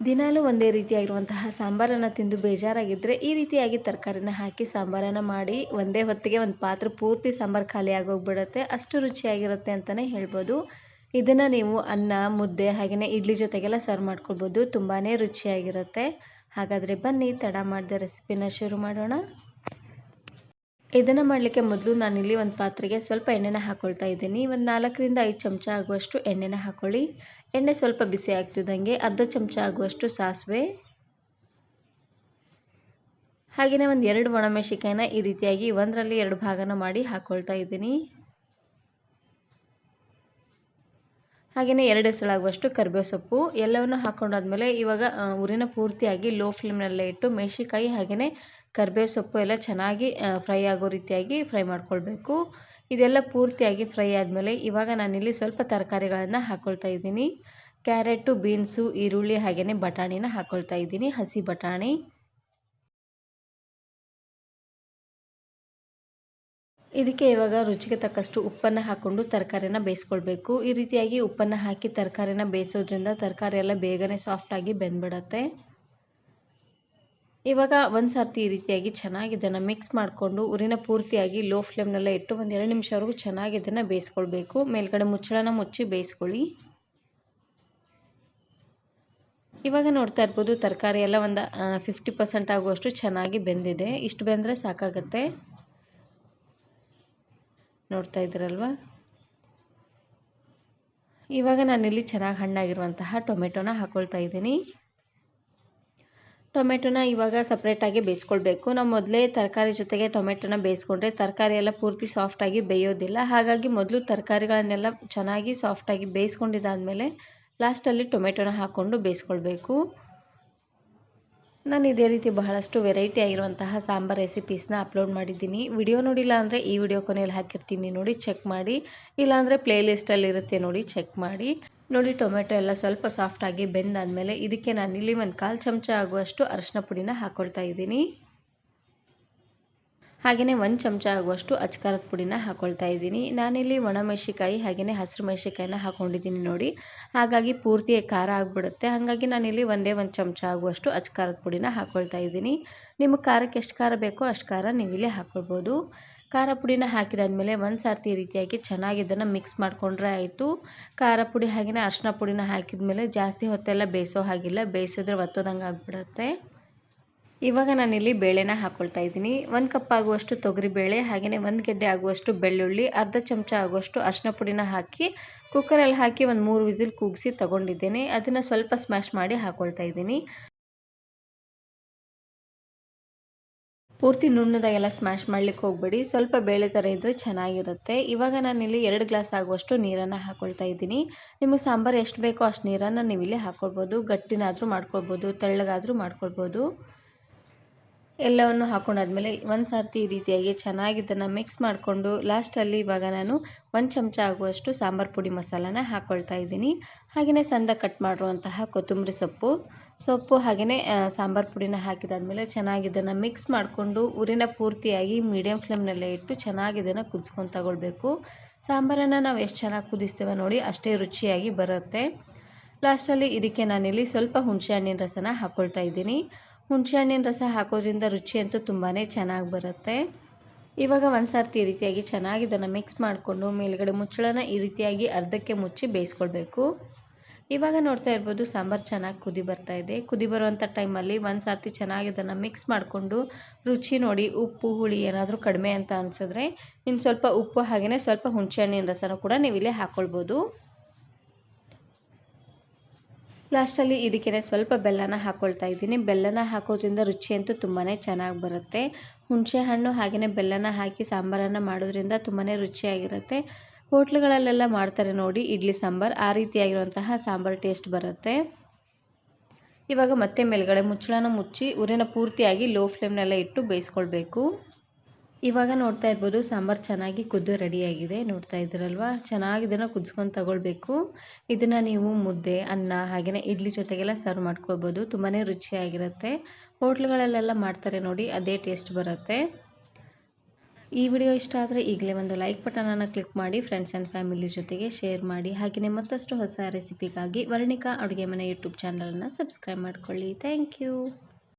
ದಿನಾಲೂ ಒಂದೇ ರೀತಿಯಾಗಿರುವಂತಹ ಸಾಂಬಾರನ್ನು ತಿಂದು ಬೇಜಾರಾಗಿದ್ದರೆ ಈ ರೀತಿಯಾಗಿ ತರಕಾರಿನ ಹಾಕಿ ಸಾಂಬಾರನ್ನು ಮಾಡಿ ಒಂದೇ ಹೊತ್ತಿಗೆ ಒಂದು ಪಾತ್ರೆ ಪೂರ್ತಿ ಸಾಂಬಾರು ಖಾಲಿ ಆಗೋಗ್ಬಿಡುತ್ತೆ. ಅಷ್ಟು ರುಚಿಯಾಗಿರುತ್ತೆ ಅಂತಲೇ ಹೇಳ್ಬೋದು. ಇದನ್ನು ನೀವು ಅನ್ನ, ಮುದ್ದೆ ಹಾಗೆಯೇ ಇಡ್ಲಿ ಜೊತೆಗೆಲ್ಲ ಸರ್ವ್ ಮಾಡ್ಕೊಳ್ಬೋದು. ತುಂಬಾ ರುಚಿಯಾಗಿರುತ್ತೆ. ಹಾಗಾದರೆ ಬನ್ನಿ ತಡ ಮಾಡದೆ ರೆಸಿಪಿನ ಶುರು ಮಾಡೋಣ. ಇದನ್ನು ಮಾಡಲಿಕ್ಕೆ ಮೊದಲು ನಾನಿಲ್ಲಿ ಒಂದು ಪಾತ್ರೆಗೆ ಸ್ವಲ್ಪ ಎಣ್ಣೆನ ಹಾಕ್ಕೊಳ್ತಾ ಇದ್ದೀನಿ. ಒಂದು 4ರಿಂದ 5 ಚಮಚ ಆಗುವಷ್ಟು ಎಣ್ಣೆನ ಹಾಕ್ಕೊಳ್ಳಿ. ಎಣ್ಣೆ ಸ್ವಲ್ಪ ಬಿಸಿ ಆಗ್ತಿದ್ದಂಗೆ ಅರ್ಧ ಚಮಚ ಆಗುವಷ್ಟು ಸಾಸಿವೆ, ಹಾಗೆಯೇ ಒಂದು 2 ಒಣಮೆಣಸಿನಕಾಯಿನ ಈ ರೀತಿಯಾಗಿ 1ರಲ್ಲಿ 2 ಭಾಗನ ಮಾಡಿ ಹಾಕ್ಕೊಳ್ತಾ ಇದ್ದೀನಿ. ಹಾಗೆಯೇ 2 ಎಸಳಾಗುವಷ್ಟು ಕರಿಬೇವು ಸೊಪ್ಪು ಎಲ್ಲವನ್ನು ಹಾಕ್ಕೊಂಡಾದ್ಮೇಲೆ ಇವಾಗ ಉರಿನ ಪೂರ್ತಿಯಾಗಿ ಲೋ ಫ್ಲೇಮ್ನಲ್ಲೇ ಇಟ್ಟು ಮೆಣಸಿನಕಾಯಿ ಹಾಗೆಯೇ ಕರಿಬೇವು ಸೊಪ್ಪು ಎಲ್ಲ ಚೆನ್ನಾಗಿ ಫ್ರೈ ಆಗೋ ರೀತಿಯಾಗಿ ಫ್ರೈ ಮಾಡ್ಕೊಳ್ಬೇಕು. ಇದೆಲ್ಲ ಪೂರ್ತಿಯಾಗಿ ಫ್ರೈ ಆದಮೇಲೆ ಇವಾಗ ನಾನಿಲ್ಲಿ ಸ್ವಲ್ಪ ತರಕಾರಿಗಳನ್ನು ಹಾಕ್ಕೊಳ್ತಾ ಇದ್ದೀನಿ. ಕ್ಯಾರೆಟು, ಬೀನ್ಸು, ಈರುಳ್ಳಿ ಹಾಗೆಯೇ ಬಟಾಣಿನ ಹಾಕ್ಕೊಳ್ತಾ ಇದ್ದೀನಿ, ಹಸಿ ಬಟಾಣಿ. ಇದಕ್ಕೆ ಇವಾಗ ರುಚಿಗೆ ತಕ್ಕಷ್ಟು ಉಪ್ಪನ್ನು ಹಾಕ್ಕೊಂಡು ತರಕಾರಿನ ಬೇಯಿಸ್ಕೊಳ್ಬೇಕು. ಈ ರೀತಿಯಾಗಿ ಉಪ್ಪನ್ನು ಹಾಕಿ ತರಕಾರಿನ ಬೇಯಿಸೋದ್ರಿಂದ ತರಕಾರಿ ಎಲ್ಲ ಬೇಗನೆ ಸಾಫ್ಟಾಗಿ ಬೆಂದ್ಬಿಡುತ್ತೆ. ಇವಾಗ ಒಂದು ಸರ್ತಿ ಈ ರೀತಿಯಾಗಿ ಚೆನ್ನಾಗಿ ಇದನ್ನು ಮಿಕ್ಸ್ ಮಾಡಿಕೊಂಡು ಉರಿನ ಪೂರ್ತಿಯಾಗಿ ಲೋ ಫ್ಲೇಮ್ನಲ್ಲೇ ಇಟ್ಟು ಒಂದು 2 ನಿಮಿಷವರೆಗೂ ಚೆನ್ನಾಗಿ ಇದನ್ನು ಬೇಯಿಸ್ಕೊಳ್ಬೇಕು. ಮೇಲ್ಗಡೆ ಮುಚ್ಚಳನ ಮುಚ್ಚಿ ಬೇಯಿಸ್ಕೊಳ್ಳಿ. ಇವಾಗ ನೋಡ್ತಾ ಇರ್ಬೋದು ತರಕಾರಿ ಎಲ್ಲ ಒಂದು 50% ಆಗುವಷ್ಟು ಚೆನ್ನಾಗಿ ಬೆಂದಿದೆ. ಇಷ್ಟು ಬೆಂದರೆ ಸಾಕಾಗತ್ತೆ. ನೋಡ್ತಾ ಇದ್ದೀರಲ್ವಾ. ಇವಾಗ ನಾನಿಲ್ಲಿ ಚೆನ್ನಾಗಿ ಹಣ್ಣಾಗಿರುವಂತಹ ಟೊಮೆಟೊನ ಹಾಕ್ಕೊಳ್ತಾ ಇದ್ದೀನಿ. ಟೊಮೆಟೊನ ಇವಾಗ ಸಪ್ರೇಟಾಗಿ ಬೇಯಿಸ್ಕೊಳ್ಬೇಕು. ನಾವು ಮೊದಲೇ ತರಕಾರಿ ಜೊತೆಗೆ ಟೊಮೆಟೊನ ಬೇಯಿಸ್ಕೊಂಡ್ರೆ ತರಕಾರಿ ಎಲ್ಲ ಪೂರ್ತಿ ಸಾಫ್ಟಾಗಿ ಬೇಯೋದಿಲ್ಲ. ಹಾಗಾಗಿ ಮೊದಲು ತರಕಾರಿಗಳನ್ನೆಲ್ಲ ಚೆನ್ನಾಗಿ ಸಾಫ್ಟಾಗಿ ಬೇಯಿಸ್ಕೊಂಡಿದ್ದಾದಮೇಲೆ ಲಾಸ್ಟಲ್ಲಿ ಟೊಮೆಟೊನ ಹಾಕ್ಕೊಂಡು ಬೇಯಿಸ್ಕೊಳ್ಬೇಕು. ನಾನು ಇದೇ ರೀತಿ ಬಹಳಷ್ಟು ವೆರೈಟಿ ಆಗಿರುವಂತಹ ಸಾಂಬಾರ್ ರೆಸಿಪೀಸ್ನ ಅಪ್ಲೋಡ್ ಮಾಡಿದ್ದೀನಿ. ವಿಡಿಯೋ ನೋಡಿಲ್ಲ ಅಂದರೆ ಈ ವಿಡಿಯೋ ಕೊನೆಯಲ್ಲಿ ಹಾಕಿರ್ತೀನಿ, ನೋಡಿ ಚೆಕ್ ಮಾಡಿ. ಇಲ್ಲಾಂದರೆ ಪ್ಲೇಲಿಸ್ಟಲ್ಲಿ ಇರುತ್ತೆ, ನೋಡಿ ಚೆಕ್ ಮಾಡಿ. ನೋಡಿ ಟೊಮೆಟೊ ಎಲ್ಲ ಸ್ವಲ್ಪ ಸಾಫ್ಟಾಗಿ ಬೆಂದಾದಮೇಲೆ ಇದಕ್ಕೆ ನಾನಿಲ್ಲಿ ಒಂದು 1/4 ಚಮಚ ಆಗುವಷ್ಟು ಅರಿಶಿನ ಪುಡಿನ ಹಾಕ್ಕೊಳ್ತಾ ಇದ್ದೀನಿ. ಹಾಗೆಯೇ 1 ಚಮಚ ಆಗುವಷ್ಟು ಅಚ್ಕಾರದ ಪುಡಿನ ಹಾಕ್ಕೊಳ್ತಾ ಇದ್ದೀನಿ. ನಾನಿಲ್ಲಿ ಒಣಮೆಣಸಿಕಾಯಿ ಹಾಗೆಯೇ ಹಸಿರು ಮೆಣಸಿಕಾಯಿನ ಹಾಕ್ಕೊಂಡಿದ್ದೀನಿ ನೋಡಿ. ಹಾಗಾಗಿ ಪೂರ್ತಿ ಖಾರ ಆಗಿಬಿಡುತ್ತೆ. ಹಾಗಾಗಿ ನಾನಿಲ್ಲಿ ಒಂದೇ 1 ಚಮಚ ಆಗುವಷ್ಟು ಅಚ್ಕಾರದ ಪುಡಿನ ಹಾಕ್ಕೊಳ್ತಾ ಇದ್ದೀನಿ. ನಿಮಗೆ ಖಾರಕ್ಕೆ ಎಷ್ಟು ಖಾರ ಬೇಕೋ ಅಷ್ಟು ಖಾರ ನೀವಿಲ್ಲಿ ಹಾಕ್ಕೊಳ್ಬೋದು. ಖಾರ ಪುಡಿನ ಹಾಕಿದಾದ್ಮೇಲೆ ಒಂದು ಸರ್ತಿ ಈ ರೀತಿಯಾಗಿ ಚೆನ್ನಾಗಿ ಇದನ್ನು ಮಿಕ್ಸ್ ಮಾಡಿಕೊಂಡ್ರೆ ಆಯಿತು. ಖಾರ ಪುಡಿ ಹಾಗೆಯೇ ಅರಿಶಿನ ಪುಡಿನ ಹಾಕಿದ ಮೇಲೆ ಜಾಸ್ತಿ ಹೊತ್ತೆಲ್ಲ ಬೇಯಿಸೋ ಹಾಗಿಲ್ಲ, ಬೇಯಿಸಿದ್ರೆ ಒತ್ತೋದಂಗೆ ಆಗಿಬಿಡುತ್ತೆ. ಇವಾಗ ನಾನಿಲ್ಲಿ ಬೇಳೆನ ಹಾಕ್ಕೊಳ್ತಾ ಇದ್ದೀನಿ. 1 ಕಪ್ ಆಗುವಷ್ಟು ತೊಗರಿಬೇಳೆ ಹಾಗೆಯೇ 1 ಗೆಡ್ಡೆ ಆಗುವಷ್ಟು ಬೆಳ್ಳುಳ್ಳಿ, ಅರ್ಧ ಚಮಚ ಆಗುವಷ್ಟು ಅರಿಶಿನ ಪುಡಿನ ಹಾಕಿ ಕುಕ್ಕರಲ್ಲಿ ಹಾಕಿ ಒಂದು 3 ವಿಸಿಲ್ ಕೂಗಿಸಿ ತಗೊಂಡಿದ್ದೇನೆ. ಅದನ್ನು ಸ್ವಲ್ಪ ಸ್ಮ್ಯಾಶ್ ಮಾಡಿ ಹಾಕ್ಕೊಳ್ತಾ ಇದ್ದೀನಿ. ಪೂರ್ತಿ ನುಣ್ಣದಾಗೆಲ್ಲ ಸ್ಮ್ಯಾಶ್ ಮಾಡಲಿಕ್ಕೆ ಹೋಗಬೇಡಿ, ಸ್ವಲ್ಪ ಬೇಳೆ ಥರ ಇದ್ದರೆ ಚೆನ್ನಾಗಿರುತ್ತೆ. ಇವಾಗ ನಾನಿಲ್ಲಿ 2 ಗ್ಲಾಸ್ ಆಗುವಷ್ಟು ನೀರನ್ನು ಹಾಕ್ಕೊಳ್ತಾ ಇದ್ದೀನಿ. ನಿಮಗೆ ಸಾಂಬಾರು ಎಷ್ಟು ಬೇಕೋ ಅಷ್ಟು ನೀರನ್ನು ನೀವಿಲ್ಲಿ ಹಾಕ್ಕೊಳ್ಬೋದು. ಗಟ್ಟಿನಾದರೂ ಮಾಡ್ಕೊಳ್ಬೋದು, ತೆಳ್ಳಗಾದರೂ ಮಾಡ್ಕೊಳ್ಬೋದು. ಎಲ್ಲವನ್ನು ಹಾಕ್ಕೊಂಡಾದ್ಮೇಲೆ ಒಂದು ಸರ್ತಿ ಈ ರೀತಿಯಾಗಿ ಚೆನ್ನಾಗಿ ಇದನ್ನು ಮಿಕ್ಸ್ ಮಾಡಿಕೊಂಡು ಲಾಸ್ಟಲ್ಲಿ ಇವಾಗ ನಾನು 1 ಚಮಚ ಆಗುವಷ್ಟು ಸಾಂಬಾರು ಪುಡಿ ಮಸಾಲಾನ ಹಾಕ್ಕೊಳ್ತಾ ಇದ್ದೀನಿ. ಹಾಗೆಯೇ ಸಣ್ಣದಾಗಿ ಕಟ್ ಮಾಡಿರುವಂತಹ ಕೊತ್ತಂಬರಿ ಸೊಪ್ಪು ಹಾಗೆಯೇ ಸಾಂಬಾರು ಪುಡಿನ ಹಾಕಿದಾದ್ಮೇಲೆ ಚೆನ್ನಾಗಿ ಇದನ್ನು ಮಿಕ್ಸ್ ಮಾಡಿಕೊಂಡು ಉರಿನ ಪೂರ್ತಿಯಾಗಿ ಮೀಡಿಯಮ್ ಫ್ಲೇಮ್ನಲ್ಲೇ ಇಟ್ಟು ಚೆನ್ನಾಗಿ ಇದನ್ನು ಕುದಿಸ್ಕೊಂಡು ತಗೊಳ್ಬೇಕು. ಸಾಂಬಾರನ್ನು ನಾವು ಎಷ್ಟು ಚೆನ್ನಾಗಿ ಕುದಿಸ್ತೇವೆ ನೋಡಿ ಅಷ್ಟೇ ರುಚಿಯಾಗಿ ಬರುತ್ತೆ. ಲಾಸ್ಟಲ್ಲಿ ಇದಕ್ಕೆ ನಾನಿಲ್ಲಿ ಸ್ವಲ್ಪ ಹುಣಸೆಹಣ್ಣಿನ ರಸನ ಹಾಕ್ಕೊಳ್ತಾ ಇದ್ದೀನಿ. ಹುಣಸೆಹಣ್ಣಿನ ರಸ ಹಾಕೋದ್ರಿಂದ ರುಚಿ ಅಂತೂ ತುಂಬಾ ಚೆನ್ನಾಗಿ ಬರುತ್ತೆ. ಇವಾಗ ಒಂದು ಸರ್ತಿ ಈ ರೀತಿಯಾಗಿ ಚೆನ್ನಾಗಿ ಇದನ್ನು ಮಿಕ್ಸ್ ಮಾಡಿಕೊಂಡು ಮೇಲ್ಗಡೆ ಮುಚ್ಚಳನ ಈ ರೀತಿಯಾಗಿ ಅರ್ಧಕ್ಕೆ ಮುಚ್ಚಿ ಬೇಯಿಸ್ಕೊಳ್ಬೇಕು. ಇವಾಗ ನೋಡ್ತಾ ಇರ್ಬೋದು ಸಾಂಬಾರು ಚೆನ್ನಾಗಿ ಕುದಿ ಬರ್ತಾ ಇದೆ. ಕುದಿ ಬರುವಂಥ ಟೈಮಲ್ಲಿ ಒಂದು ಸರ್ತಿ ಚೆನ್ನಾಗಿ ಇದನ್ನು ಮಿಕ್ಸ್ ಮಾಡಿಕೊಂಡು ರುಚಿ ನೋಡಿ ಉಪ್ಪು ಹುಳಿ ಏನಾದರೂ ಕಡಿಮೆ ಅಂತ ಅನಿಸಿದ್ರೆ ಇನ್ನು ಸ್ವಲ್ಪ ಉಪ್ಪು ಹಾಗೆಯೇ ಸ್ವಲ್ಪ ಹುಣಸೆಹಣ್ಣಿನ ರಸನೂ ಕೂಡ ನೀವು ಇಲ್ಲೇ ಹಾಕ್ಕೊಳ್ಬೋದು. ಲಾಸ್ಟಲ್ಲಿ ಇದಕ್ಕೆ ಸ್ವಲ್ಪ ಬೆಲ್ಲನ ಹಾಕ್ಕೊಳ್ತಾ ಇದ್ದೀನಿ. ಬೆಲ್ಲನ ಹಾಕೋದ್ರಿಂದ ರುಚಿ ಅಂತೂ ತುಂಬಾ ಚೆನ್ನಾಗಿ ಬರುತ್ತೆ. ಹುಣಸೆ ಹಣ್ಣು ಹಾಗೆಯೇ ಬೆಲ್ಲನ ಹಾಕಿ ಸಾಂಬಾರನ್ನು ಮಾಡೋದ್ರಿಂದ ತುಂಬಾ ರುಚಿಯಾಗಿರುತ್ತೆ. ಹೋಟ್ಲುಗಳಲ್ಲೆಲ್ಲ ಮಾಡ್ತಾರೆ ನೋಡಿ ಇಡ್ಲಿ ಸಾಂಬಾರು, ಆ ರೀತಿಯಾಗಿರುವಂತಹ ಸಾಂಬಾರು ಟೇಸ್ಟ್ ಬರುತ್ತೆ. ಇವಾಗ ಮತ್ತೆ ಮೇಲ್ಗಡೆ ಮುಚ್ಚಳನ ಮುಚ್ಚಿ ಉರಿನ ಪೂರ್ತಿಯಾಗಿ ಲೋ ಫ್ಲೇಮ್ನಲ್ಲೇ ಇಟ್ಟು ಬೇಯಿಸ್ಕೊಳ್ಬೇಕು. ಇವಾಗ ನೋಡ್ತಾ ಇರ್ಬೋದು ಸಾಂಬಾರು ಚೆನ್ನಾಗಿ ಕುದ್ದು ರೆಡಿಯಾಗಿದೆ. ನೋಡ್ತಾ ಇದ್ದೀರಲ್ವ, ಚೆನ್ನಾಗಿ ಇದನ್ನು ಕುದಿಸ್ಕೊಂಡು ತಗೊಳ್ಬೇಕು. ಇದನ್ನು ನೀವು ಮುದ್ದೆ, ಅನ್ನ ಹಾಗೆಯೇ ಇಡ್ಲಿ ಜೊತೆಗೆಲ್ಲ ಸರ್ವ್ ಮಾಡ್ಕೊಳ್ಬೋದು. ತುಂಬಾ ರುಚಿಯಾಗಿರುತ್ತೆ. ಹೋಟ್ಲುಗಳಲ್ಲೆಲ್ಲ ಮಾಡ್ತಾರೆ ನೋಡಿ ಅದೇ ಟೇಸ್ಟ್ ಬರುತ್ತೆ. ಈ ವಿಡಿಯೋ ಇಷ್ಟ ಆದರೆ ಈಗಲೇ ಒಂದು ಲೈಕ್ ಬಟನನ್ನು ಕ್ಲಿಕ್ ಮಾಡಿ, ಫ್ರೆಂಡ್ಸ್ ಆ್ಯಂಡ್ ಫ್ಯಾಮಿಲಿ ಜೊತೆಗೆ ಶೇರ್ ಮಾಡಿ. ಹಾಗೆಯೇ ಮತ್ತಷ್ಟು ಹೊಸ ರೆಸಿಪಿಗಾಗಿ ವರ್ಣಿಕಾ ಅಡುಗೆ ಮನೆ ಯೂಟ್ಯೂಬ್ ಚಾನಲನ್ನು ಸಬ್ಸ್ಕ್ರೈಬ್ ಮಾಡ್ಕೊಳ್ಳಿ. Thank you.